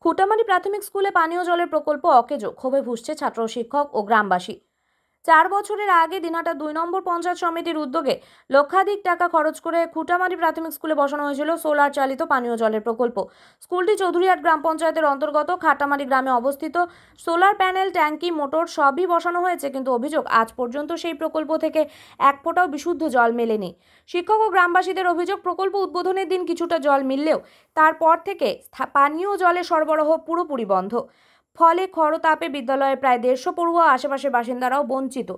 খুঁটামারি প্রাথমিক স্কুলে পানীয় জলের প্রকল্প অকেজো, ক্ষোভে ফুঁসছে ছাত্র, শিক্ষক ও গ্রামবাসী। 4 বছরের আগে দিনহাটা 2 নম্বর পঞ্চায়েত সমিতির উদ্যোগে লক্ষাধিক টাকা খরচ করে খুঁটামারি প্রাথমিক স্কুলে বসানো হয়েছিল সোলার চালিত পানীয় জলের প্রকল্প। স্কুলটি চৌধুরীহাট গ্রাম পঞ্চায়েতের অন্তর্গত খাটামারি গ্রামে অবস্থিত। সোলার প্যানেল, ট্যাঙ্কি, মোটর সবই বসানো হয়েছে, কিন্তু অভিযোগ আজ পর্যন্ত সেই প্রকল্প থেকে এক ফোঁটাও বিশুদ্ধ জল মেলেনি। শিক্ষক ও গ্রামবাসীদের অভিযোগ, প্রকল্প উদ্বোধনের দিন কিছুটা জল মিললেও তারপর থেকে পানীয় জলের সরবরাহ পুরোপুরি বন্ধ। ফলে খরতাপে বিদ্যালয়ে প্রায় 150 পড়ুয়া আশেপাশের বাসিন্দারাও বঞ্চিত।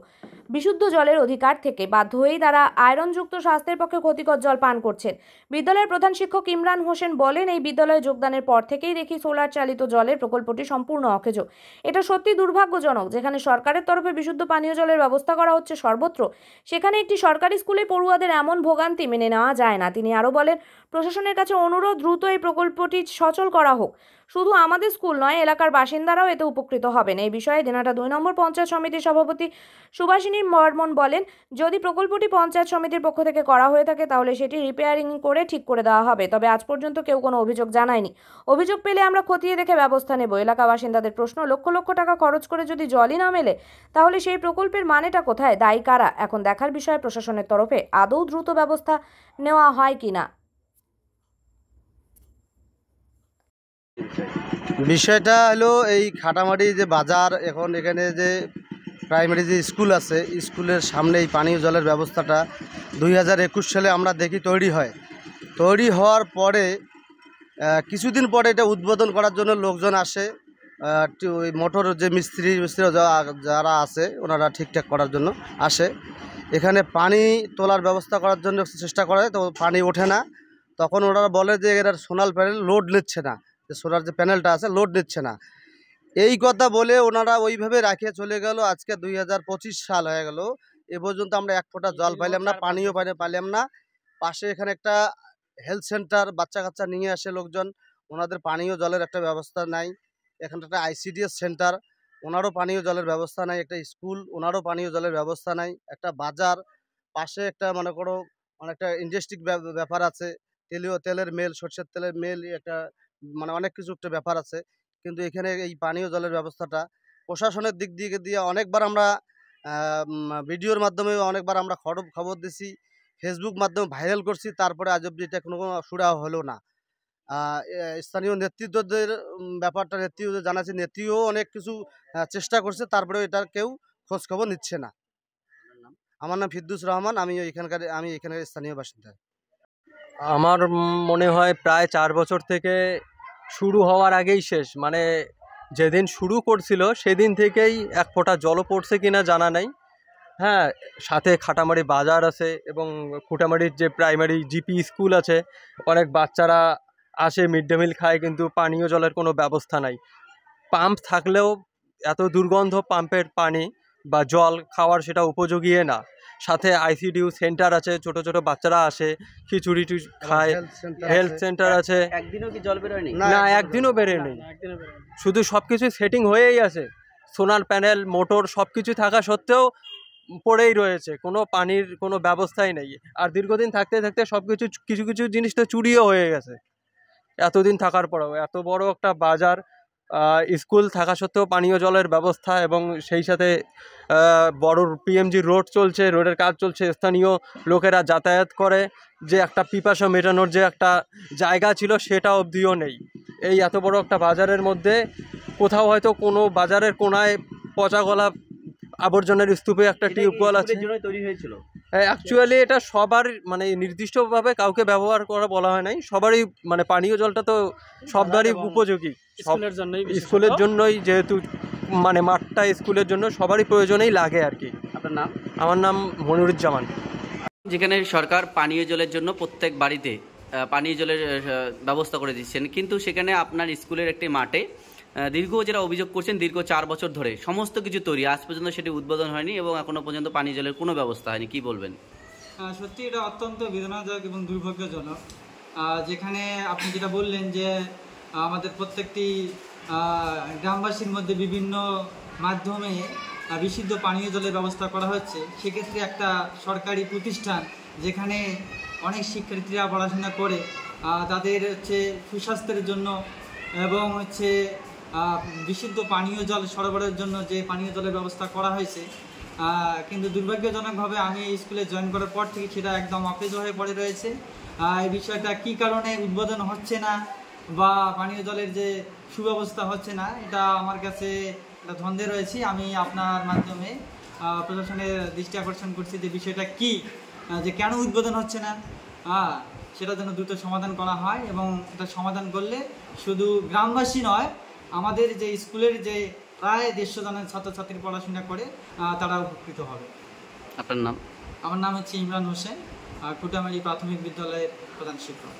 বিশুদ্ধ জলের অধিকার থেকে বাধ্য হয়েই তারা আয়রনযুক্ত, স্বাস্থ্যের পক্ষে ক্ষতিকর জল পান করছেন। বিদ্যালয়ের প্রধান শিক্ষক ইমরান হোসেন বলেন, এই বিদ্যালয়ে যোগদানের পর থেকেই দেখি সোলার চালিত জলের প্রকল্পটি সম্পূর্ণ অকেজো। এটা সত্যি দুর্ভাগ্যজনক। যেখানে সরকারের তরফে বিশুদ্ধ পানীয় জলের ব্যবস্থা করা হচ্ছে সর্বত্র, সেখানে একটি সরকারি স্কুলে পড়ুয়াদের এমন ভোগান্তি মেনে নেওয়া যায় না। তিনি আরও বলেন, প্রশাসনের কাছে অনুরোধ, দ্রুত এই প্রকল্পটি সচল করা হোক। শুধু আমাদের স্কুল নয়, এলাকার বাসিন্দারাও এতে উপকৃত হবেন। এই বিষয়ে দিনহাটা 2 নম্বর পঞ্চায়েত সমিতির সভাপতি সুভাষিনী বর্মন বলেন, যদি প্রকল্পটি পঞ্চায়েত সমিতির পক্ষ থেকে করা হয়ে থাকে তাহলে সেটি রিপেয়ারিং করে ঠিক করে দেওয়া হবে। তবে আজ পর্যন্ত কেউ কোনো অভিযোগ জানায়নি। অভিযোগ পেলে আমরা খতিয়ে দেখে ব্যবস্থা নেব। এলাকা বাসিন্দাদের প্রশ্ন, লক্ষ লক্ষ টাকা খরচ করে যদি জলই না মেলে তাহলে সেই প্রকল্পের মানেটা কোথায়? দায়ী কারা? এখন দেখার বিষয় প্রশাসনের তরফে আদৌ দ্রুত ব্যবস্থা নেওয়া হয় কিনা। বিষয়টা হলো, এই খাটামারি যে বাজার, এখন এখানে যে প্রাইমারি যে স্কুল আছে, স্কুলের সামনে এই পানীয় জলের ব্যবস্থাটা 2021 সালে আমরা দেখি তৈরি হয়। তৈরি হওয়ার পরে কিছুদিন পরে এটা উদ্বোধন করার জন্য লোকজন আসে, ওই মোটর যে মিস্ত্রি যারা আছে ওনারা ঠিকঠাক করার জন্য আসে। এখানে পানি তোলার ব্যবস্থা করার জন্য চেষ্টা করে, তো পানি ওঠে না। তখন ওনারা বলে যে এটার সোলার প্যানেল লোড নিচ্ছে না, যে সোলার যে প্যানেলটা আছে লোড নিচ্ছে না। এই কথা বলে ওনারা ওইভাবে রাখে চলে গেল। আজকে 2025 সাল হয়ে গেল, এ পর্যন্ত আমরা এক ফোঁটা জল পাইলাম না, পানিও পাইলাম না। পাশে এখানে একটা হেলথ সেন্টার, বাচ্চা কাচ্চা নিয়ে আসে লোকজন, ওনাদের পানীয় জলের একটা ব্যবস্থা নাই। এখানে একটা ICDS সেন্টার, ওনারও পানীয় জলের ব্যবস্থা নাই। একটা স্কুল, ওনারও পানীয় জলের ব্যবস্থা নাই। একটা বাজার, পাশে একটা মনে করো অনেকটা ইন্ডাস্ট্রিক ব্যাপার আছে, তেলের মেল, সরষের তেলের মেল, একটা মানে অনেক কিছু একটা ব্যাপার আছে। কিন্তু এখানে এই পানীয় জলের ব্যবস্থাটা প্রশাসনের দিক দিয়ে অনেকবার আমরা ভিডিওর মাধ্যমে অনেকবার আমরা খবর দিছি, ফেসবুক মাধ্যমে ভাইরাল করছি, তারপরে আজ অব্দি এটা কোনো সুরা হলো না। স্থানীয় নেতৃত্বদের ব্যাপারটা নেতৃত্ব জানাচ্ছি, নেত্রীও অনেক কিছু চেষ্টা করছে, তারপরে এটা কেউ খোঁজখবর নিচ্ছে না। আমার নাম ফিরদৌস রহমান, আমি এখানকার স্থানীয় বাসিন্দা। আমার মনে হয় প্রায় 4 বছর থেকে শুরু হওয়ার আগেই শেষ, মানে যেদিন শুরু করছিল সেদিন থেকেই এক ফোঁটা জলও পড়ছে কিনা জানা নাই। হ্যাঁ, সাথে খাটামারি বাজার আছে এবং খুঁটামারির যে প্রাইমারি জিপি স্কুল আছে, অনেক বাচ্চারা আসে, মিড ডে মিল খায়, কিন্তু পানীয় জলের কোনো ব্যবস্থা নাই। পাম্প থাকলেও এত দুর্গন্ধ পাম্পের পানি বা জল খাওয়ার সেটা উপযোগী না। সাথে ICDU সেন্টার আছে, ছোট ছোট বাচ্চারা আসে, খিচুড়ি খায়। হেলথ সেন্টার আছে। একদিনও কি জল বেরোয়নি? না, একদিনও বেরোয়নি। শুধু সব কিছু সেটিং হয়েই আছে, সোলার প্যানেল, মোটর সব কিছু থাকা সত্ত্বেও পড়েই রয়েছে, কোনো পানির কোনো ব্যবস্থাই নেই। আর দীর্ঘদিন থাকতে থাকতে সব কিছু কিছু জিনিস তো চুরিও হয়ে গেছে। এতদিন থাকার পরেও এত বড় একটা বাজার, স্কুল থাকা সত্ত্বেও পানীয় জলের ব্যবস্থা, এবং সেই সাথে বড় PMG রোড চলছে, রোডের কাজ চলছে, স্থানীয় লোকেরা যাতায়াত করে, যে একটা পিপাসা মেটানোর যে একটা জায়গা ছিল সেটা অবধিও নেই। এই এত বড় একটা বাজারের মধ্যে কোথাও হয়তো কোনো বাজারের কোনায় পচা গলা আবর্জনার স্তূপে একটা টিউবওয়েল আছে। তৈরি হয়েছিল অ্যাকচুয়ালি এটা সবার, মানে নির্দিষ্টভাবে কাউকে ব্যবহার করা বলা হয় নাই, সবারই, মানে পানীয় জলটা তো সববারই উপযোগী, স্কুলের জন্যই, যেহেতু মানে মাঠটা স্কুলের জন্য সবারই প্রয়োজনেই লাগে আর কি। আপনার নাম? আমার নাম মনিরুজ্জামান। যেখানে সরকার পানীয় জলের জন্য প্রত্যেক বাড়িতে পানীয় জলের ব্যবস্থা করে দিচ্ছেন, কিন্তু সেখানে আপনার স্কুলের একটি মাঠে যারা অভিযোগ করছেন দীর্ঘ 4 বছর ধরে সমস্ত কিছু তৈরি, আজ পর্যন্ত সেটি উদ্বোধন হয়নি এবং এখনো পর্যন্ত পানীয় জলের কোনো ব্যবস্থা হয়নি। কি বলবেন? সত্যি এটা অত্যন্ত বেদনাদায়ক এবং দুর্ভাগ্যজনক। যেখানে আপনি যেটা বললেন যে আমাদের প্রত্যেকটি গ্রামবাসীর মধ্যে বিভিন্ন মাধ্যমে বিশুদ্ধ পানীয় জলের ব্যবস্থা করা হচ্ছে, সেক্ষেত্রে একটা সরকারি প্রতিষ্ঠান যেখানে অনেক শিক্ষার্থীরা পড়াশোনা করে, তাদের সুস্বাস্থ্যের জন্য এবং হচ্ছে বিশুদ্ধ পানীয় জল সরবরাহের জন্য যে পানীয় জলের ব্যবস্থা করা হয়েছে, কিন্তু দুর্ভাগ্যজনকভাবে আমি এই স্কুলে জয়েন করার পর থেকে সেটা একদম অকেজ হয়ে পড়ে রয়েছে। এই বিষয়টা কী কারণে উদ্বোধন হচ্ছে না বা পানীয় জলের যে সুব্যবস্থা হচ্ছে না, এটা আমার কাছে একটা দ্বন্দ্বে রয়েছে। আমি আপনার মাধ্যমে প্রশাসনের দৃষ্টি আকর্ষণ করছি যে বিষয়টা কি, যে কেন উদ্বোধন হচ্ছে না, সেটা যেন দ্রুত সমাধান করা হয়। এবং এটা সমাধান করলে শুধু গ্রামবাসী নয়, আমাদের যে স্কুলের যে প্রায় 150 জনের ছাত্রছাত্রী পড়াশোনা করে তারা উপকৃত হবে। আপনার নাম? আমার নাম হচ্ছে ইমরান হোসেন, খুঁটামারি প্রাথমিক বিদ্যালয়ের প্রধান শিক্ষক।